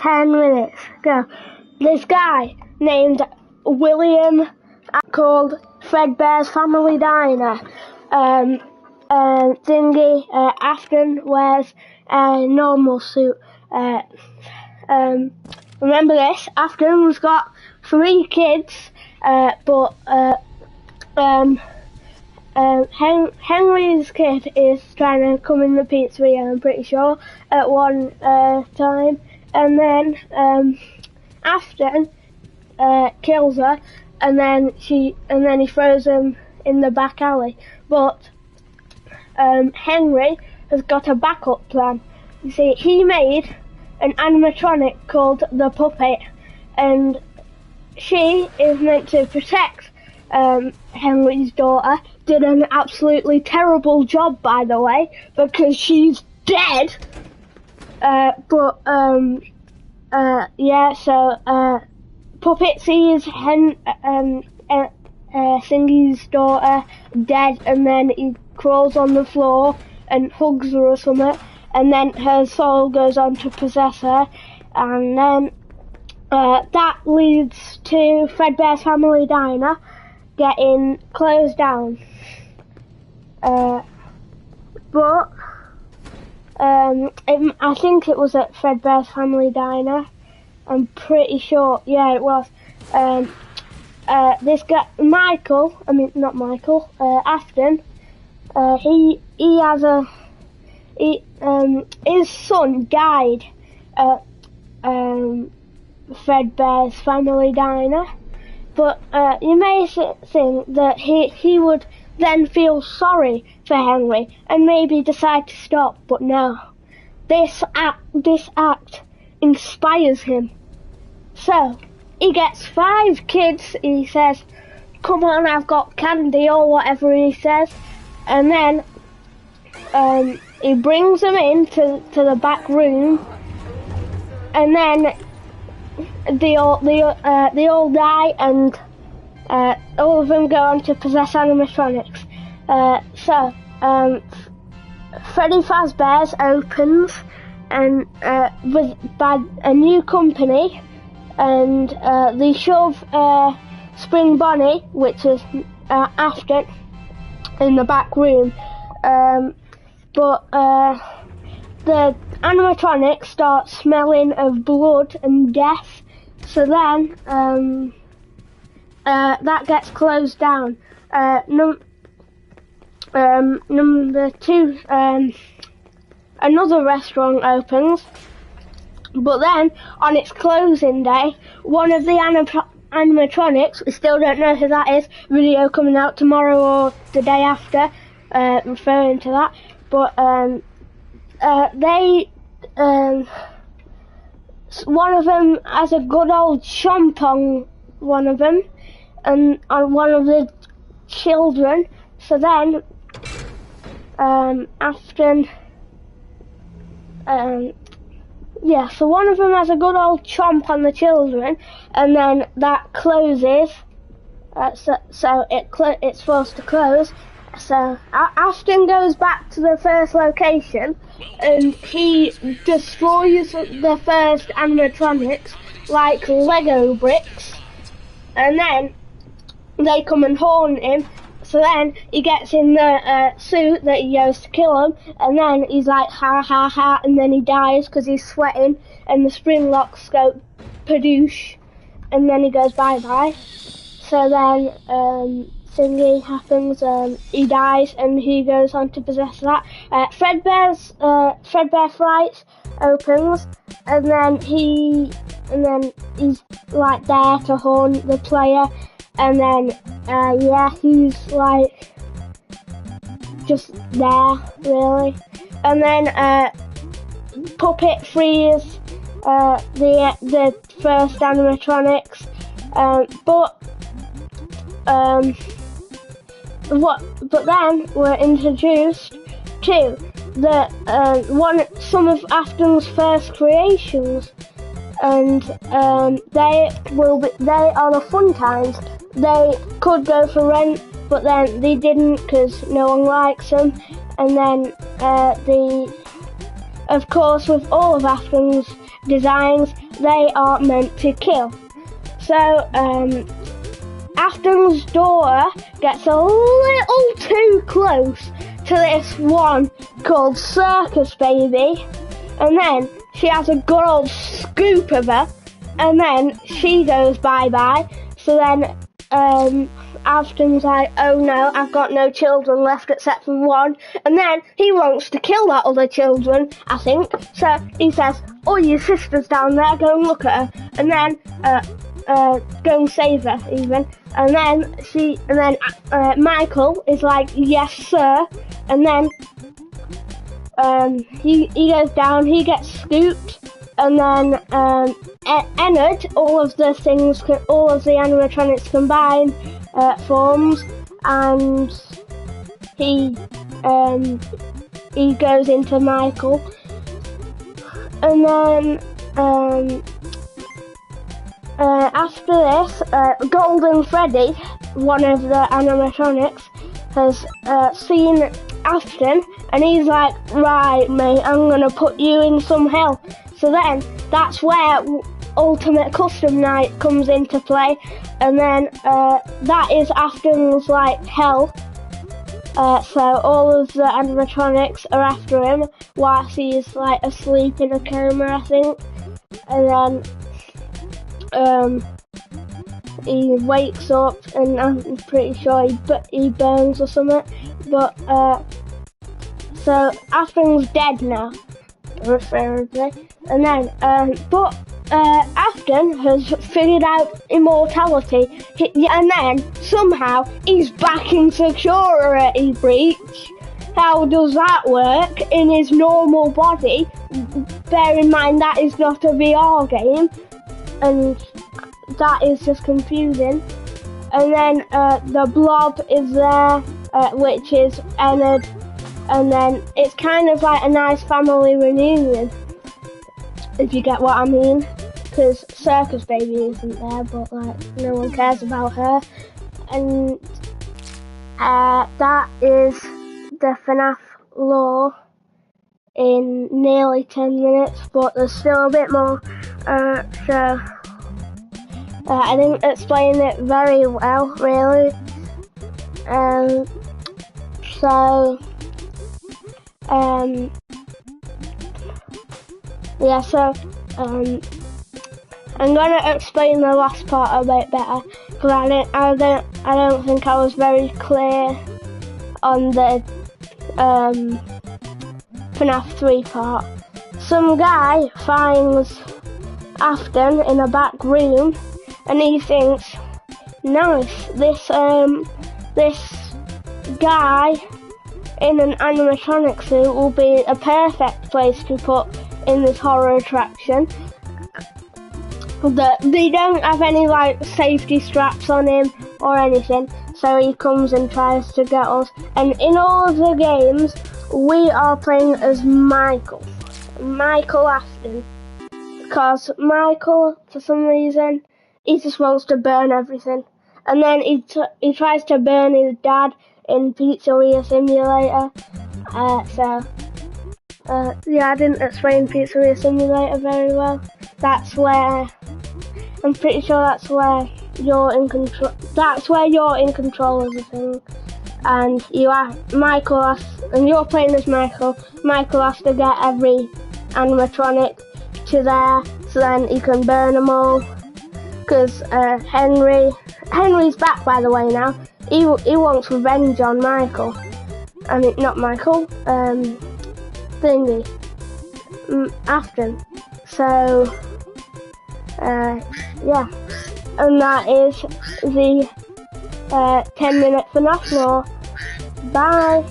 10 minutes ago, this guy named William called Fredbear's Family Diner. Afton wears a normal suit. Remember this, Afton's got 3 kids, but Henry's kid is trying to come in the pizzeria, I'm pretty sure, at one time, and then Afton kills her, and then he throws him in the back alley. But Henry has got a backup plan. You see, he made an animatronic called the Puppet, and she is meant to protect Henry's daughter. Did an absolutely terrible job, by the way, because she's dead. Puppet sees Singy's daughter dead, and then he crawls on the floor and hugs her or something, and then her soul goes on to possess her, and then that leads to Fredbear's Family Diner getting closed down. I think it was at Fredbear's Family Diner. I'm pretty sure. Yeah, it was. This guy, Afton. His son died at Fredbear's Family Diner, but you may think that he would then feel sorry for Henry and maybe decide to stop, but no. This act inspires him. So, he gets 5 kids, he says, "Come on, I've got candy," or whatever he says, and then he brings them into the back room, and then they all die, and all of them go on to possess animatronics. Freddy Fazbear's opens and by a new company, and they shove Spring Bonnie, which is Afton, in the back room. But the animatronics start smelling of blood and death, so then that gets closed down. Number 2, another restaurant opens, but then on its closing day, one of the animatronics, we still don't know who that is, video coming out tomorrow or the day after, referring to that, but one of them has a good old chomp on one of them, and on one of the children, so then so one of them has a good old chomp on the children, and then that closes, it's forced to close. So Afton goes back to the first location, and he destroys the first animatronics like Lego bricks, and then they come and haunt him. So then he gets in the suit that he used to kill him, and then he's like, ha ha ha, and then he dies because he's sweating, and the spring locks go padoosh, and then he goes bye bye. So then thingy happens, he dies, and he goes on to possess that. Fredbear Frights opens, and then he's like there to haunt the player. And then, he's like just there, really. And then Puppet frees the first animatronics, but then we're introduced to some of Afton's first creations, and they are the fun times. They could go for rent, but then they didn't because no one likes them. And then of course, with all of Afton's designs, they are meant to kill. So, Afton's daughter gets a little too close to this one called Circus Baby, and then she has a good old scoop of her, and then she goes bye-bye. So then Afton's like, oh no, I've got no children left except for one, and then he wants to kill that other children, I think. So he says, oh, your sister's down there, go and look at her, and then go and save her even. And then Michael is like, yes sir, and then he goes down, he gets scooped, and then Ennard, all of the animatronics combine forms, and he goes into Michael, and then after this, Golden Freddy, one of the animatronics, has seen Afton, and he's like, right mate, I'm gonna put you in some hell. So then that's where Ultimate Custom Night comes into play, and then that is Afton's like hell. So all of the animatronics are after him whilst he's like asleep in a coma, I think, and then he wakes up, and I'm pretty sure he burns or something. But so Afton's dead now, preferably. And then Afton has figured out immortality, and then somehow he's back in Security Breach. How does that work in his normal body? Bear in mind that is not a VR game, and that is just confusing. And then the Blob is there, which is Ennard, and then it's kind of like a nice family reunion, if you get what I mean, because Circus Baby isn't there, but like no one cares about her. And that is the FNAF lore in nearly 10 minutes, but there's still a bit more, so I didn't explain it very well, really. Yeah, so I'm gonna explain the last part a bit better, because I don't think I was very clear on the FNAF 3 part. Some guy finds Afton in a back room, and he thinks, nice, this guy in an animatronic suit will be a perfect place to put in this horror attraction. They don't have any like safety straps on him or anything, so he comes and tries to get us. And in all of the games, we are playing as Michael Afton, because Michael, for some reason, he just wants to burn everything. And then he tries to burn his dad in Pizzeria Simulator. Yeah, I didn't explain Pizzeria Simulator very well. I'm pretty sure that's where you're in control. That's where you're in control of the thing. And and you're playing as Michael. Michael has to get every animatronic to there, so then he can burn them all. Because Henry's back, by the way, now. He wants revenge on Michael. I mean, not Michael, Afton. So, yeah. And that is the 10-minute FNAF lore. Bye!